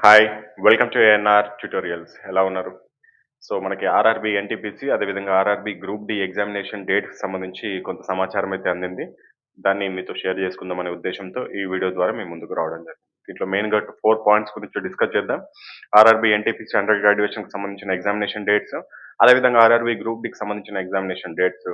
Hi! Welcome to ANR tutorials. ఎలా ఉన్నారు? So, మనకి ఆర్ఆర్‌బీ, ఎన్‌టీపీసీ అదేవిధంగా ఆర్ఆర్‌బీ గ్రూప్ డి ఎగ్జామినేషన్ డేట్‌కి సంబంధించి కొంత సమాచారం అయితే అందింది. దాన్ని మీతో షేర్ చేసుకుందామనే ఉద్దేశ్యంతో ఈ వీడియో ద్వారా మీ ముందుకు రావడం జరిగింది. దీంట్లో మెయిన్‌గా 4 పాయింట్స్ గురించి డిస్కస్ చేద్దాం. ఆర్ఆర్‌బీ, ఎన్‌టీపీసీ అండర్ గ్రాడ్యుయేషన్‌కి సంబంధించిన ఎగ్జామినేషన్ డేట్స్, అదేవిధంగా ఆర్ఆర్‌బీ గ్రూప్ డికి సంబంధించిన ఎగ్జామినేషన్ డేట్స్,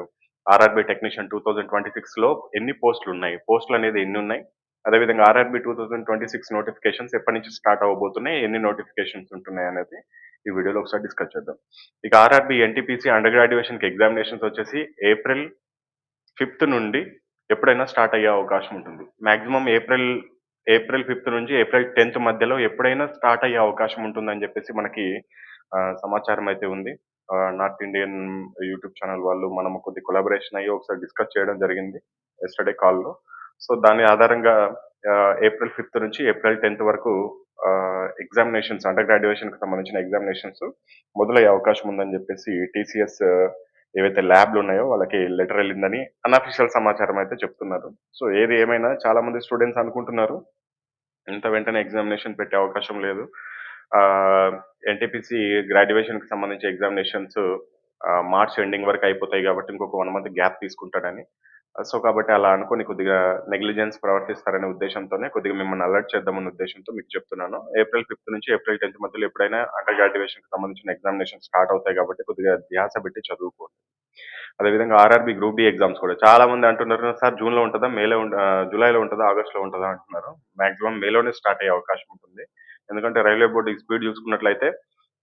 ఆర్ఆర్‌బీ టెక్నీషియన్ 2026లో ఎన్ని పోస్టులున్నాయి? పోస్టులనేది ఎన్నున్నాయి? అదేవిధంగా ఆర్ఆర్‌బీ 2026 నోటిఫికేషన్స్ ఎప్పటి నుంచి స్టార్ట్ అవ్వబోతున్నాయి? ఎన్ని నోటిఫికేషన్స్ ఉంటున్నాయనేది ఈ వీడియోలో ఒకసారి డిస్కస్ చేద్దాం. ఇక ఆర్ఆర్‌బీ, ఎన్‌టీపీసీ అండర్ గ్రాడ్యుయేషన్‌కి ఎగ్జామినేషన్స్ వచ్చేసి ఏప్రిల్ 5థ్ నుండి ఎప్పుడైనా స్టార్ట్ అయ్యే అవకాశం ఉంటుంది. మాక్సిమం ఏప్రిల్ 5థ్ నుంచి ఏప్రిల్ 10థ్ మధ్యలో ఎప్పుడైనా స్టార్ట్ అయ్యే అవకాశం ఉంటుందని చెప్పేసి మనకి సమాచారం అయితే ఉంది. నార్త్ ఇండియన్ యూట్యూబ్ ఛానల్ వాళ్ళు మనము కొద్ది కొలాబరేషన్ అయ్యి ఒకసారి డిస్కస్ చేయడం జరిగింది యెస్టర్‌డే కాల్‌లో. సో, దాని ఆధారంగా ఏప్రిల్ 5థ్ నుంచి ఏప్రిల్ 10థ్ వరకు ఎగ్జామినేషన్స్ అండర్ గ్రాడ్యుయేషన్‌కి సంబంధించిన ఎగ్జామినేషన్స్ మొదలయ్యే అవకాశం ఉందని చెప్పేసి టీసీఎస్ ఏవైతే ల్యాబ్‌లు ఉన్నాయో వాళ్ళకి లెటర్ ఎళ్ళిందని అన్‌అఫీషియల్ సమాచారం అయితే చెప్తున్నారు. సో, ఏది ఏమైనా చాలా మంది స్టూడెంట్స్ అనుకుంటున్నారు, ఇంత వెంటనే ఎగ్జామినేషన్ పెట్టే అవకాశం లేదు. ఆహ్, ఎన్‌టీపీసీ గ్రాడ్యుయేషన్‌కి సంబంధించి ఎగ్జామినేషన్స్ మార్చ్ ఎండింగ్ వరకు అయిపోతాయి కాబట్టి ఇంకొక 1 మంత్ గ్యాప్ తీసుకుంటాడని. సో, కాబట్టి అలా అనుకోని కొద్దిగా నెగ్లిజెన్స్ ప్రవర్తిస్తారనే ఉద్దేశ్యంతోనే కొద్దిగా మిమ్మల్ని అలర్ట్ చేద్దామన్న ఉద్దేశ్యంతో మీకు చెప్తున్నాను. ఏప్రిల్ 5థ్ నుంచి ఏప్రిల్ 10థ్ మధ్యలో ఎప్పుడైనా అండర్ గ్రాడ్యుయేషన్‌కి సంబంధించిన ఎగ్జామినేషన్స్ స్టార్ట్ అవుతాయి కాబట్టి కొద్దిగా ధ్యాస పెట్టి చదువుకోండి. అదేవిధంగా ఆర్ఆర్‌బీ గ్రూప్ డి ఎగ్జామ్స్ కూడా చాలా మంది అంటున్నారు, సార్ జూన్‌లో ఉంటదా? జూలైలో ఉంటదా? ఆగస్ట్‌లో ఉంటదా? అంటున్నారు. మాక్సిమం మేలోనే స్టార్ట్ అయ్యే అవకాశం ఉంటుంది. ఎందుకంటే రైల్వే బోర్డ్ ఈ స్పీడ్ చూసుకున్నట్లయితే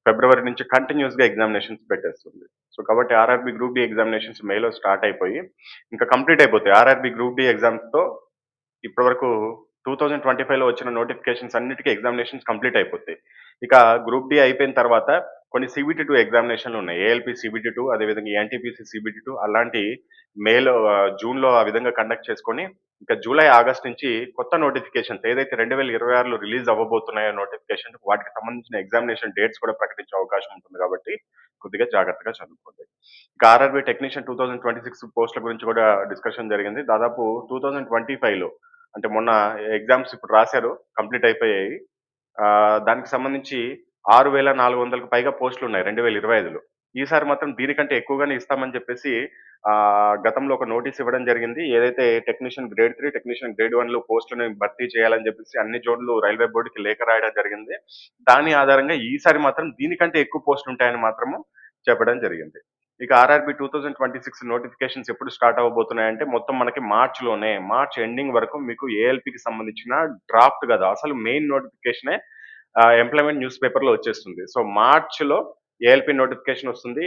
ఫిబ్రవరి నుంచి కంటిన్యూయస్‌గా ఎగ్జామినేషన్స్ పెట్టేస్తుంది. సో, కాబట్టి ఆర్ఆర్‌బీ గ్రూప్ డి ఎగ్జామినేషన్స్ మేలో స్టార్ట్ అయిపోయి ఇంకా కంప్లీట్ అయిపోతాయి. ఆర్ఆర్‌బీ గ్రూప్ డి ఎగ్జామ్స్‌తో ఇప్పటివరకు 2025లో వచ్చిన నోటిఫికేషన్స్ అన్నిటికి ఎగ్జామినేషన్స్ కంప్లీట్ అయిపోతాయి. ఇక గ్రూప్ డి అయిపోయిన తర్వాత కొన్ని సీబీటీ 2 ఎగ్జామినేషన్లు ఉన్నాయి. ఏఎల్‌పీ సీబీటీ 2 అదేవిధంగా ఎన్‌టీపీసీ సీబీటీ 2 అలాంటి జూన్‌లో ఆ విధంగా కండక్ట్ చేసుకొని ఇంకా జూలై, ఆగస్ట్ నుంచి కొత్త నోటిఫికేషన్స్ ఏదైతే 2026లో రిలీజ్ అవ్వబోతున్నాయో నోటిఫికేషన్ వాటికి సంబంధించిన ఎగ్జామినేషన్ డేట్స్ కూడా ప్రకటించే అవకాశం ఉంటుంది కాబట్టి కొద్దిగా జాగ్రత్తగా చదువుకోండి. ఇక ఆర్ఆర్‌బీ టెక్నీషియన్ 2026 పోస్ట్‌ల గురించి కూడా డిస్కషన్ జరిగింది. దాదాపు 2025లో అంటే మొన్న ఎగ్జామ్స్ ఇప్పుడు రాసారు. కంప్లీట్ అయిపోయాయి. దానికి సంబంధించి 6,400కి పైగా పోస్టులున్నాయి 2025లో. ఈసారి మాత్రం దీనికంటే ఎక్కువగానే ఇస్తామని చెప్పేసి గతంలో ఒక నోటీస్ ఇవ్వడం జరిగింది. ఏదైతే టెక్నీషియన్ గ్రేడ్ 3, టెక్నీషియన్ గ్రేడ్ 1లో పోస్టులను భర్తీ చేయాలని చెప్పేసి అన్ని జోన్లు రైల్వే బోర్డ్‌కి లేఖ రాయడం జరిగింది. దాని ఆధారంగా ఈసారి మాత్రం దీనికంటే ఎక్కువ పోస్టులుంటాయని మాత్రము చెప్పడం జరిగింది. ఇక ఆర్ఆర్‌బీ 2026 నోటిఫికేషన్స్ ఎప్పుడు స్టార్ట్ అవ్వబోతున్నాయంటే మొత్తం మనకి మార్చ్ ఎండింగ్ వరకు మీకు ఏఎల్‌పీకి సంబంధించిన డ్రాఫ్ట్ కాదు. అసలు మెయిన్ నోటిఫికేషనే ఎంప్లాయ్‌మెంట్ న్యూస్ పేపర్‌లో వచ్చేస్తుంది. సో, మార్చ్‌లో ఏఎల్‌పీ నోటిఫికేషన్ వస్తుంది.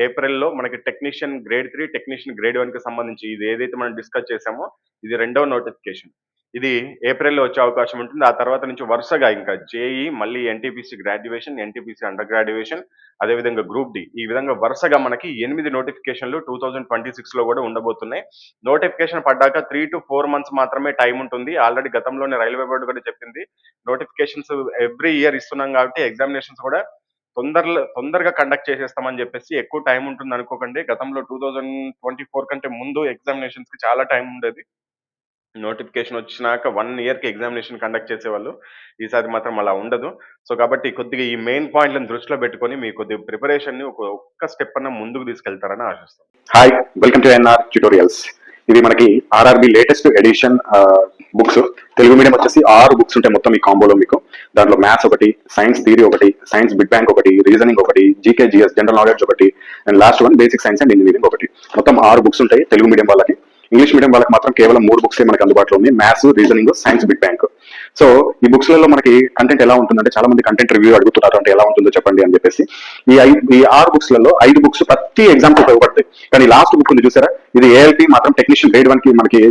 ఏప్రిల్‌లో మనకి టెక్నీషియన్ గ్రేడ్ 3, టెక్నీషియన్ గ్రేడ్ 1కి సంబంధించి ఇది ఏదైతే మనం డిస్కస్ చేసామో ఇది రెండవ నోటిఫికేషన్. ఇది ఏప్రిల్‌లో వచ్చే అవకాశం ఉంటుంది. ఆ తర్వాత నుంచి వరుసగా ఇంకా జేఈఈ, మళ్ళీ NTPC graduation, NTPC under graduation, అదేవిధంగా గ్రూప్ డి. ఈ విధంగా వరుసగా మనకి 8 నోటిఫికేషన్‌లు 2026లో కూడా ఉండబోతున్నాయి. నోటిఫికేషన్ పడ్డాక 3-4 మంత్స్ మాత్రమే టైం ఉంటుంది. ఆల్రెడీ గతంలోనే రైల్వే బోర్డ్ కూడా చెప్పింది. నోటిఫికేషన్స్ ఎవ్రీ ఇయర్ ఇస్తున్నాం కాబట్టి ఎగ్జామినేషన్స్ కూడా తొందరగా కండక్ట్ చేసేస్తామని చెప్పేసి ఎక్కువ టైం ఉంటుంది అనుకోకండి. గతంలో 2024 కంటే ముందు ఎగ్జామినేషన్స్‌కి చాలా టైం ఉండేది. నోటిఫికేషన్ వచ్చినాక 1 ఇయర్‌కి ఎగ్జామినేషన్ కండక్ట్ చేసేవాళ్ళు. ఈసారి మాత్రం అలా ఉండదు. సో, కాబట్టి కొద్దిగా ఈ మెయిన్ పాయింట్‌లను దృష్టిలో పెట్టుకొని మీ కొద్దిగా ప్రిపరేషన్‌ని ఒక్క స్టెప్ అన్నా ముందుకు తీసుకెళ్తారని ఆశిస్తున్నాను. Hi, welcome to NR tutorials. ఇది మనకి RRB latest edition books. Telugu medium వచ్చేసి 6 బుక్స్ ఉంటాయి మొత్తం ఈ కాంబోలో మీకు. దాంట్లో మ్యాథ్స్ ఒకటి, సైన్స్ థియరీ ఒకటి, సైన్స్ బిగ్ బ్యాంక్ ఒకటి, రీజనింగ్ ఒకటి, జీకే జిఎస్ జనరల్ నాలెడ్జ్ ఒకటి, and last one basic science and engineering ఒకటి. మొత్తం 6 బుక్స్ ఉంటాయి తెలుగు మీడియం వాళ్ళకి. ఇంగ్లీష్ మీడియం వాళ్ళకి మాత్రం కేవలం 3 బుక్స్ మనకి అందుబాటులో ఉంది: maths, reasoning, science big bank. So ఈ బుక్స్ లలో మనకి కంటెంట్ ఎలా ఉంటుందంటే, చాలా మంది కంటెంట్ రివ్యూ అడుగుతున్నారు, అంటే ఎలా ఉంటుందో చెప్పండి అని చెప్పేసి. ఈ 6 బుక్స్ లలో 5 బుక్స్ ప్రతి ఎగ్జామ్ కి ఉపయోగపడతాయి. కానీ లాస్ట్ బుక్ ఉంది చూసారా, ఇది ఏఎల్పీ మాత్రం టెక్నీషియన్ గ్రేడ్ 1 కి మనకి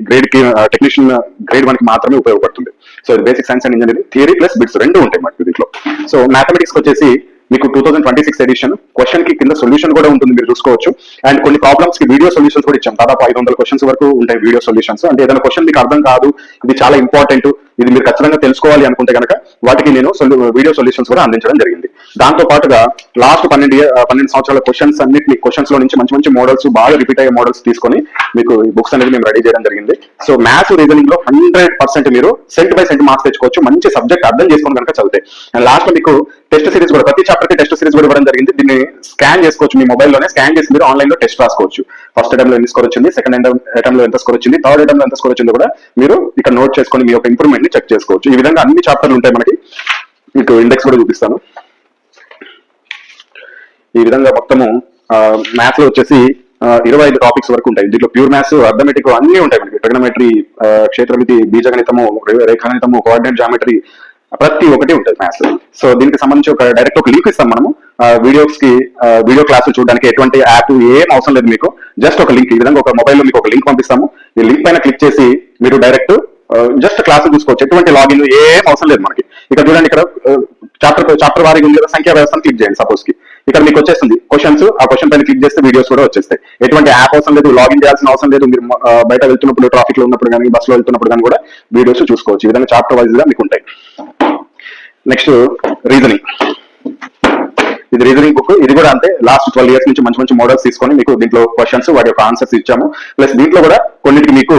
టెక్నీషియన్ గ్రేడ్ 1 కి మాత్రమే ఉపయోగపడుతుంది. సో ఇది basic science and engineering theory plus bits రెండు ఉంటాయి మనకి దీంట్లో. సో మ్యాథమెటిక్స్ వచ్చేసి మీకు 2026 ఎడిషన్ క్వశ్చన్ కి కింద సొల్యూషన్ కూడా ఉంటుంది, మీరు చూసుకోవచ్చు. అండ్ కొన్ని ప్రాబ్లమ్స్ కి వీడియో సొల్యూషన్స్ కూడా ఇచ్చాం. దాదాపు 500 క్వశ్చన్స్ వరకు ఉంటాయి వీడియో సొల్యూషన్స్. అంటే ఏదైనా క్వశ్చన్ మీకు అర్థం కాదు, ఇది చాలా ఇంపార్టెంట్, ఇది మీరు ఖచ్చితంగా తెలుసుకోవాలి అనుకుంటే కనుక వాటికి నేను వీడియో సొల్యూషన్స్ కూడా అందించడం జరిగింది. దాంతో పాటుగా లాస్ట్ 12 సంవత్సరాల క్వశ్చన్స్ లో నుంచి మంచి మంచి మోడల్స్, బాగా రిపీట్ అయ్యే మోడల్స్ తీసుకొని మీకు ఈ బుక్స్ అనేది మేము రెడీ చేయడం జరిగింది. సో మ్యాథ్స్ రీజనింగ్ లో 100% మీరు సెంట్ బై సెంట్ మార్క్స్ తెచ్చుకోవచ్చు, మంచి సబ్జెక్ట్ అర్థం చేసుకుని కనుక చదివితే. అండ్ లాస్ట్ లో మీకు టెస్ట్ సిరీస్ కూడా, ప్రతి చాప్టర్ కి టెస్ట్ సిరీస్ కూడా ఇవ్వడం జరిగింది. దీన్ని స్కాన్ చేసుకోవచ్చు, మీ మొబైల్లోనే స్కాన్ చేసి మీరు ఆన్లైన్ లో టెస్ట్ రాసుకోవచ్చు. ఫస్ట్ అటెంప్ట్ లో ఎంత స్కోర్ వచ్చింది, సెకండ్ అటెంప్ట్ లో ఎంత స్కోర్ వచ్చింది, థర్డ్ అటెంప్ట్ లో ఎంత స్కోర్ వచ్చిందో కూడా మీరు ఇక్కడ నోట్ చేసుకొని మీ యొక్క ఇంప్రూవ్మెంట్ ని చెక్ చేసుకోవచ్చు. ఈ విధంగా అన్ని చాప్టర్లు ఉంటాయి మనకి. మీకు ఇండెక్స్ కూడా చూపిస్తాను. ఈ విధంగా మొత్తము మ్యాథ్స్ లో వచ్చేసి 25 టాపిక్స్ వరకు ఉంటాయి. దీంట్లో ప్యూర్ మ్యాథ్స్, అర్థమెటిక్ అన్ని ఉంటాయి మనకి. ట్రిగనోమెట్రీ, క్షేత్రమితి, బీజగణితము, రేఖాగణితము, కోఆర్డినేట్ జామెట్రీ, ప్రతి ఒక్కటి ఉంటుంది మ్యాథ్స్. సో దీనికి సంబంధించి డైరెక్ట్ ఒక లింక్ ఇస్తాం మనము. వీడియోస్ కి, వీడియో క్లాసులు చూడడానికి ఎటువంటి యాప్ ఏం అవసరం లేదు మీకు. జస్ట్ ఒక లింక్, ఈ విధంగా ఒక మొబైల్లో మీకు ఒక లింక్ పంపిస్తాము. ఈ లింక్ పైన క్లిక్ చేసి మీరు డైరెక్ట్ జస్ట్ క్లాస్ చూసుకోవచ్చు. ఎటువంటి లాగిన్ ఏం అవసరం లేదు మనకి. ఇక్కడ చూడండి, ఇక్కడ చాప్టర్ వారీగా ఉంది కదా, సంఖ్యా వ్యవస్థను క్లిక్ చేయండి. సపోజ్ కి ఇక్కడ మీకు వచ్చేస్తుంది క్వశ్చన్స్, ఆ క్వశ్చన్ పైన క్లిక్ చేస్తే వీడియోస్ కూడా వచ్చేస్తాయి. ఎటువంటి యాప్ అవసరం లేదు, లాగిన్ చేయాల్సిన అవసరం లేదు. మీరు బయట వెళ్తున్నప్పుడు, ట్రాఫిక్ లో ఉన్నప్పుడు కానీ, బస్ లో వెళ్తున్నప్పుడు కానీ కూడా వీడియోస్ చూసుకోవచ్చు. ఈ విధంగా చాప్టర్ వైజ్ గా మీకు ఉంటాయి. Next reasoning. ఇది రీజనింగ్ బుక్. ఇది కూడా అంతే, లాస్ట్ 12 years నుంచి మంచి మంచి మోడల్స్ తీసుకొని మీకు దీంట్లో క్వశ్చన్స్, వాటి యొక్క ఆన్సర్స్ ఇచ్చాము. ప్లస్ దీంట్లో కూడా కొన్నిటికి మీకు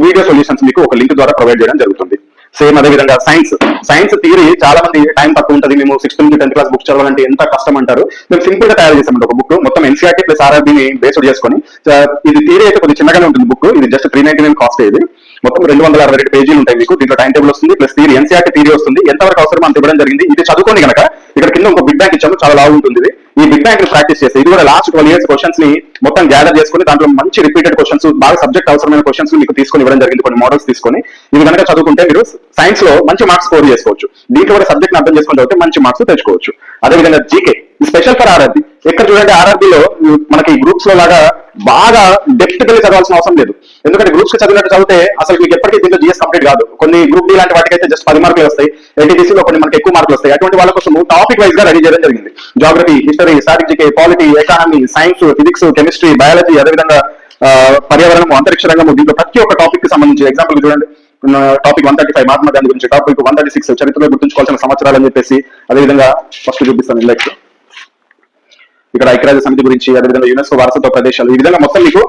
వీడియో సొల్యూషన్స్ మీకు ఒక లింక్ ద్వారా ప్రొవైడ్ చేయడం జరుగుతుంది. సేమ్ అదే విధంగా సైన్స్ థియరీ చాలా మంది టైం తక్కువ ఉంటుంది, మేము 6th నుంచి 10th క్లాస్ బుక్ చదవాలంటే ఎంత కష్టం అంటారు. మేము సింపుల్ గా తయారు చేసామండి ఒక బుక్, మొత్తం ఎన్సీఆర్టీ ప్లస్ ఆర్ఆర్బీని బేస్డ్ చేసుకొని. ఇది థియరీ అయితే కొద్దిగా చిన్నగానే ఉంటుంది బుక్. ఇది జస్ట్ 399 కాస్ట్. ఇది మొత్తం 262 పేజీలు ఉంటాయి మీకు. దీంట్లో టైం టేబుల్ వస్తుంది, ప్లస్ థియరీ, ఎన్సీఆర్టీ థియరీ వస్తుంది. ఎంతవరకు అవసరం అంత ఇవ్వడం జరిగింది. ఇది చదువుకోండి కనుక ఇక్కడ కింద ఒక బిగ్ బ్యాంక్ ఇచ్చాము, చాలా లావు ఉంటుంది ఇది. ఈ బిగ్ బ్యాంక్ ని ప్రాక్టీస్ చేస్తే, ఇది కూడా లాస్ట్ 12 years క్వశ్చన్స్ ని మొత్తం గ్యాదర్ చేసుకుని దాంట్లో మంచి రిపీటెడ్ క్వశ్చన్స్, బాగా సబ్జెక్ట్ అవసరమైన క్వశ్చన్స్ మీకు తీసుకొని ఇవ్వడం జరిగింది. కొన్ని మోడల్స్ తీసుకొని ఇది కనుక చదువుకుంటే మీరు సైన్స్ లో మంచి మార్క్స్ స్కోర్ చేసుకోవచ్చు. దీంట్లో కూడా సబ్జెక్ట్ అర్థం చేసుకుంటే అయితే మంచి మార్క్స్ తెచ్చుకోవచ్చు. అదేవిధంగా జీకే స్పెషల్ ఫర్ ఆర్ఆర్బీ. ఎక్కడ చూడండి, ఆర్ఆర్బీలో మనకి గ్రూప్స్ లో లాగా బాగా డెప్త్ గా చదవాల్సిన అవసరం లేదు. ఎందుకంటే గ్రూప్స్ కి చదివినట్టు చదివితే అసలు మీకు ఎప్పటికీ దీంట్లో జిఎస్ కంప్లీట్ కాదు. కొన్ని గ్రూప్ డి లాంటి వాటికైతే జస్ట్ 10 మార్కులు వస్తాయి, ఎన్టీటీసీలో కొన్ని మనకి ఎక్కువ మార్కులు వస్తాయి. అటువంటి వాళ్ళ కోసం టాపిక్ వైజ్ గా రెడీ చేయడం జరిగింది. Geography, history, strategic, polity, economy, science, physics, chemistry, biology, అదేవిధంగా పర్యావరణం, అంతరిక్ష రంగము. దీంట్లో ప్రతి ఒక్క టాపిక్ కి సంబంధించి ఎగ్జాంపుల్ చూడండి. టాపిక్ 135 మహాత్మా గాంధీ గురించి, టాపిక్ 136 చరిత్రలో గుర్తుంచుకోవాల్సిన సంవత్సరాలు అని చెప్పేసి, అదేవిధంగా ఫస్ట్ చూపిస్తాను ఇండెక్స్. ఇక్కడ ఐక్యరాజ్య సమితి గురించి, అదేవిధంగా యునెస్కో వారసత్వ ప్రదేశాలు. ఈ విధంగా మొత్తం మీకు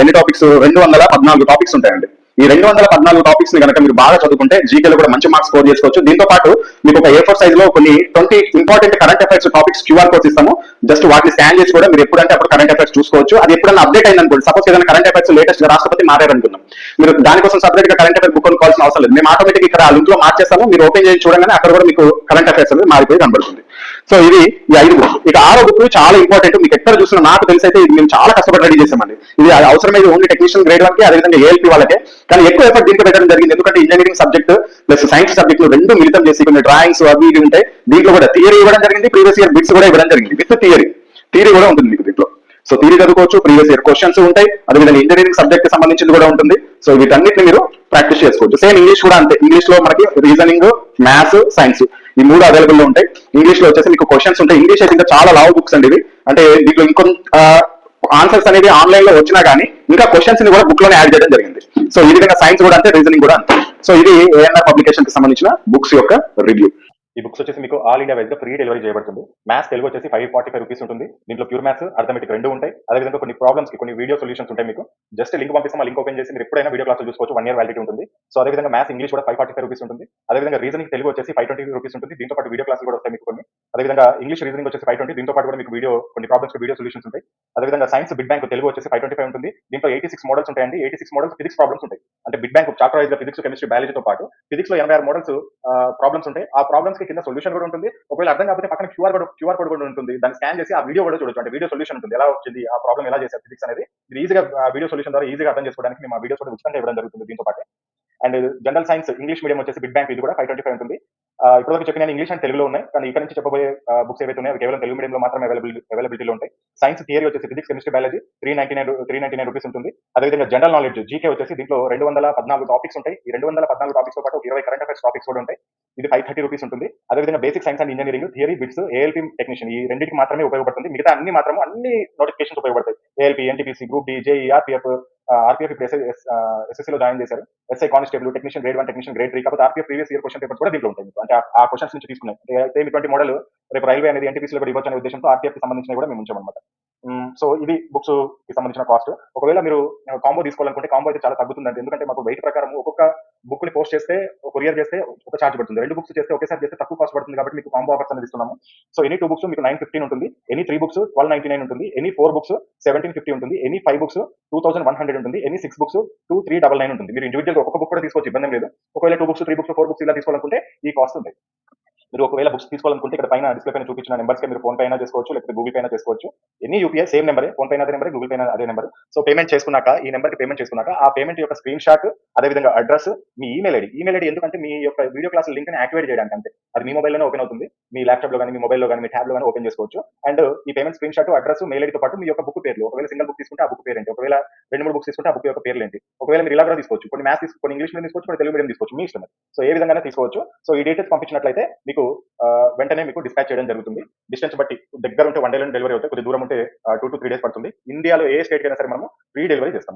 ఎన్ని టాపిక్స్, 214 టాపిక్స్ ఉంటాయండి. ఈ 214 టాపిక్స్ ని కనుక మీరు బాగా చదువుకుంటే జీకేలో కూడా మంచి మార్క్స్ స్కోర్ చేసుకోవచ్చు. దీంతో పాటు మీకు ఒక A4 సైజ్ లో కొన్ని 20 important current affairs topics QR codes ఇస్తాము. జస్ట్ వాటిని స్కాన్ చేసి కూడా మీరు ఎప్పుడంటే అప్పుడు కరెంట్ అఫైర్స్ చూసుకోవచ్చు. అది ఎప్పుడైనా అప్డేట్ అయింది అనుకోండి, సపోజ్ ఏదైనా కరెంట్ అఫైర్స్ లేటెస్ట్ గా రాష్ట్రపతి మారారనుకుందాం, మీరు దానికోసం సపరేట్ గా కరెంట్ అఫైర్ బుక్ కొనుక్కోవాల్సిన అవసరం లేదు. మేము ఆటోమేటిక్ ఇక్కడ ఆ లింక్ లో మార్చేస్తాము. మీరు ఓపెన్ చేసి చూడగానే అక్కడ కూడా మీకు కరెంట్ అఫైర్స్ అనేది మారిపోయి కనబడుతుంది. సో ఇది ఈ 5 బుక్స్. ఇక 6వ బుక్ చాలా ఇంపార్టెంట్. మీకు ఎక్కడ చూసినా, నాకు తెలిసి అయితే ఇది మేము చాలా కష్టపడి రెడీ చేసామండి. ఇది అవసరమైతే ఓన్లీ టెక్నీషియన్ గ్రేడ్ వాళ్ళకి, అదేవిధంగా ఏఎల్పీ వాళ్ళకే, కానీ ఎక్కువ ఎఫర్ట్ దీంట్లో పెట్టడం జరిగింది. ఎందుకంటే engineering subject plus science subject రెండు మిళితం చేసి కొన్ని డ్రాయింగ్స్ అవి ఇవి ఉంటాయి. దీంట్లో కూడా థియరీ ఇవ్వడం జరిగింది, ప్రీవియస్ ఇయర్ బిట్స్ కూడా ఇవ్వడం జరిగింది. విత్ థియరీ కూడా ఉంటుంది మీకు దీంట్లో. సో థియరీ చదువుకోవచ్చు, ప్రీవియస్ ఇయర్ క్వశ్చన్స్ ఉంటాయి, అదేవిధంగా ఇంజనీరింగ్ సబ్జెక్ట్ సంబంధించింది కూడా ఉంటుంది. సో వీటన్నిటిని మీరు ప్రాక్టీస్ చేసుకోవచ్చు. సేమ్ ఇంగ్లీష్ కూడా అంతే. ఇంగ్లీష్ లో మనకి రీజనింగ్, మ్యాథ్స్, సైన్స్ ఈ 3 అవైలబుల్ లో ఉంటాయి. ఇంగ్లీష్ లో వచ్చేసి మీకు క్వశ్చన్స్ ఉంటాయి. ఇంగ్లీష్ అయితే ఇంకా చాలా లావ్ బుక్స్ అండి ఇవి. అంటే దీంట్లో ఇంకొంత ఆన్సర్స్ అనేది ఆన్లైన్ లో వచ్చినా కానీ ఇంకా క్వశ్చన్స్ ని కూడా బుక్ లోనే యాడ్ చేయడం జరిగింది. సో ఈ విధంగా సైన్స్ కూడా అంతే, రీజనింగ్ కూడా అంతే. సో ఇది ఏఎన్ఆర్ పబ్లికేషన్ కి సంబంధించిన బుక్స్ యొక్క రివ్యూ. ఈ బుక్స్ వచ్చేసి మీకు ఆల్ ఇండియా వైజ్ గా ఫ్రీ డెలివరీ చేయబడుతుంది. మ్యాథ్స్ తెలుగు వచ్చేసి 545 రూపీస్ ఉంటుంది. దీంట్లో ప్యూర్ మ్యాథ్స్, అర్థమెటిక్ రెండు ఉంటాయి. అదేవిధంగా కొన్ని ప్రాబ్లమ్స్ కి కొన్ని వీడియో సొల్యూషన్స్ ఉంటాయి. మీకు జస్ట్ లింక్ పంపిస్తాం, ఆ లింక్ ఓపెన్ చేసి మీరు ఎప్పుడైనా వీడియో క్లాస్ చూసుకోవచ్చు. 1 year వ్యాలిడిటీ ఉంటుంది. సో అదేవిధంగా మ్యాథ్స్ ఇంగ్లీష్ కూడా 545 రూపీస్ ఉంటుంది. అదేవిధంగా రీజనింగ్ తెలుగు వచ్చేసి 520 రూపీస్ ఉంటుంది. దీంతో పాటు వీడియో క్లాసులు కూడా వస్తాయి మీకు కొన్ని. అదేవిధంగా ఇంగ్లీష్ రీజనింగ్ వచ్చేసి 520, దీంతో పాటు కూడా మీకు వీడియో కొన్ని ప్రాబ్లమ్స్ కి వీడియో సొల్యూషన్స్ ఉంటాయి. అదేవిధంగా సైన్స్ బిగ్ బ్యాంక్ తెలుగు వచ్చేసి 525 ఉంటుంది. దీంట్లో 86 మోడల్స్ ఉంటాయండి. 86 మోడల్స్ ఫిజిక్స్ ప్రాబ్లమ్స్ ఉంటాయి. అంటే బిగ్ బ్యాంక్ చాప్టర్ వైజ్ గా ఫిజిక్స్, కెమిస్ట్రీ, బయాలజీతో పాటు ఫిజిక్స్ లో 86 మోడల్స్ ప్రాబ్లమ్స్ ఉంటాయి. ఆ ప్రాబ్లమ్స్ కి కింద సొల్యూషన్ కూడా ఉంటుంది. ఒకవేళ అర్థం కాకపోతే పక్కన క్యూఆర్ కోడ్ కూడా ఉంటుంది. దాన్ని స్కాన్ చేసి ఆ వీడియో కూడా చూడొచ్చు. అంటే వీడియో సొల్యూషన్ ఉంటుంది, ఎలా వచ్చింది, ఆ ప్రాబ్లం ఎలా చేశారు ఫిజిక్స్ అనేది. మీరు ఈజీగా వీడియో సొల్యూషన్ ద్వారా ఈజీగా అర్థం చేసుకోవడానికి మేము ఆ వీడియోస్ కూడా ఉచితంగా ఇవ్వడం జరుగుతుంది దీంతో పాటు. And general science English medium వచ్చేసి బిగ్ బ్యాంక్ ఇది కూడా 525 ఉంటుంది. ఇప్పటివరకు చెప్పిన ఇంగ్లీష్ అండ్ తెలుగులో ఉన్నాయి, కానీ ఇక్కడ నుంచి చెప్పబోయే బుక్స్ ఏవైతే ఉన్నాయో అవి కేవలం తెలుగు మీడియంలో మాత్రమే అవైలబిలిటీలో ఉంటాయి. సైన్స్ థియరీ వచ్చేసి ఫిజిక్స్, కెమిస్ట్రీ, బయాలజీ 399 రూపీస్ ఉంటుంది. అదేవిధంగా జనరల్ నాలెడ్జ్ జీకే వచ్చేసి దీంట్లో 214 టాపిక్స్ ఉంటాయి. ఈ 214 టాపిక్స్ తో పాటు 20 కరెంట్ అఫైర్స్ టాపిక్స్ కూడా ఉంటాయి. ఇది 530 రూపీస్ ఉంటుంది. అదేవిధంగా basic science and engineering theory bits, ALP technician ఈ రెండింటికి మాత్రమే ఉపయోగపడుతుంది. మిగతా అన్ని మాత్రము అన్ని నోటిఫికేషన్స్ ఉపయోగపడతాయి. ALP, NTPC, group D, JE, RPF, RPF ఇప్పుడు ఎస్ఎస్సీలో జాయిన్ చేశారు. SI constable, technician grade 1, technician grade 3, కాకపోతే RPF previous year question papers కూడా దీంట్లో ఉంటాయి మీకు. అంటే ఆ క్వశ్చన్స్ నుంచి తీసుకున్నాయి. సేమ్ ఇటువంటి మోడల్ రేపు రైల్వే అనేది ఎన్టీపీసీలో కూడా ఇవ్వచ్చు అనే ఉద్దేశంతో ఆర్పీఎఫ్ కి సంబంధించినవి కూడా మేము ఉంచామన్నమాట. సో ఇది బుక్స్ కి సంబంధించిన కాస్ట్. ఒకవేళ మీరు కాంబో తీసుకోవాలనుకుంటే కాంబో అయితే చాలా తగ్గుతుందండి. ఎందుకంటే మాకు వెయిట్ ప్రకారం ఒక్కొక్క బుక్ ని పోస్ట్ చేస్తే, కొరియర్ చేస్తే ఒక ఛార్జ్ పడుతుంది. 2 బుక్స్ చేస్తే ఒకేసారి చేస్తే తక్కువ కాస్ట్ పడుతుంది కాబట్టి మీకు కాంబో ఆఫర్స్ అనేది ఇస్తున్నాము. సో ఎనీ 2 బుక్స్ మీకు 915 ఉంటుంది, ఎనీ 3 బుక్స్ 1299 ఉంటుంది, ఎనీ 4 బుక్స్ 1750 ఉంటుంది, ఎనీ 5 బుక్స్ 2100 ఉంటుంది, ఎనీ 6 బుక్స్ 2399 ఉంటుంది. మీరు ఇండివిజువల్ ఒక్కొక్క బుక్ కూడా తీసుకోవచ్చు, ఇబ్బంది లేదు. ఒకవేళ 2 బుక్స్ 3 బుక్స్ 4 బుక్స్ ఇలా తీసుకోవాలనుకుంటే ఈ కాస్ట్ ఉంది. మీరు ఒకవేళ బుక్స్ తీసుకోవాలనుకుంటే ఇక్కడ పైన డిస్ప్లే పైన చూపించిన నెంబర్స్ కి మీరు ఫోన్ పే అయినా చేసుకోవచ్చు, లేకపోతే గూగుల్ పే అయినా చేసుకోవచ్చు. ఎన్ని యూపీఐ సేమ్ నెంబరే, ఫోన్ పే అదే నెంబర్, గూగుల్ పే అదే నెంబర్. సో పేమెంట్ చేసుకున్నాక, ఈ నెంబర్ కి పేమెంట్ చేసుకున్నాక ఆ పేమెంట్ యొక్క స్క్రీన్ షాట్, అదే విధంగా అడ్రస్, మీ ఈమెయిల్ ఐడి ఎందుకంటే మీ యొక్క వీడియో క్లాస్ లింక్ ని యాక్టివేట్ చేయడానికి అంతే. అది మీ మొబైల్ లోనే ఓపెన్ అవుతుంది, మీ ల్యాప్టాప్ లో కానీ, మీ మొబైల్ లో కానీ, మీ ట్యాబ్ లో కానీ ఓపెన్ చేసుకోవచ్చు. అండ్ ఈ payment screen shot, address, mail ఐడితో పాటు మీ యొక్క బుక్ పేర్లు, ఒకవేళ సింగిల్ బుక్ తీసుకుంటే ఆ బుక్ పేరు ఏంటి, ఒకవేళ 2-3 బుక్స్ తీసుకుంటే ఆ బుక్ యొక్క పేర్లు ఏంటి, ఒకవేళ మీరు ఇలా కూడా తీసుకోవచ్చు, కొన్ని మ్యాథ్స్ కొన్ని ఇంగ్లీష్ మీడియం తీసుకోవచ్చు, కొన్ని తెలుగు మీడియం తీసుకోవచ్చు, మీ ఇష్టం. సో ఏ విధంగా తీసుకోవచ్చు. సో ఈ డీటెయిల్స్ పంపించినట్లయితే మీకు వెంటనే మీకు డిస్పాచ్ చేయడం జరుగుతుంది. డిస్టెన్స్ బట్టి దగ్గర ఉంటే 1 డే డెలివరీ అవుతాయి, కొద్దిగా దూరం ఉంటే 2 to 3 డేస్ పడుతుంది. ఇండియాలో ఏ స్టేట్ అయినా సరే మనము ఫ్రీ డెలివరీ చేస్తాం.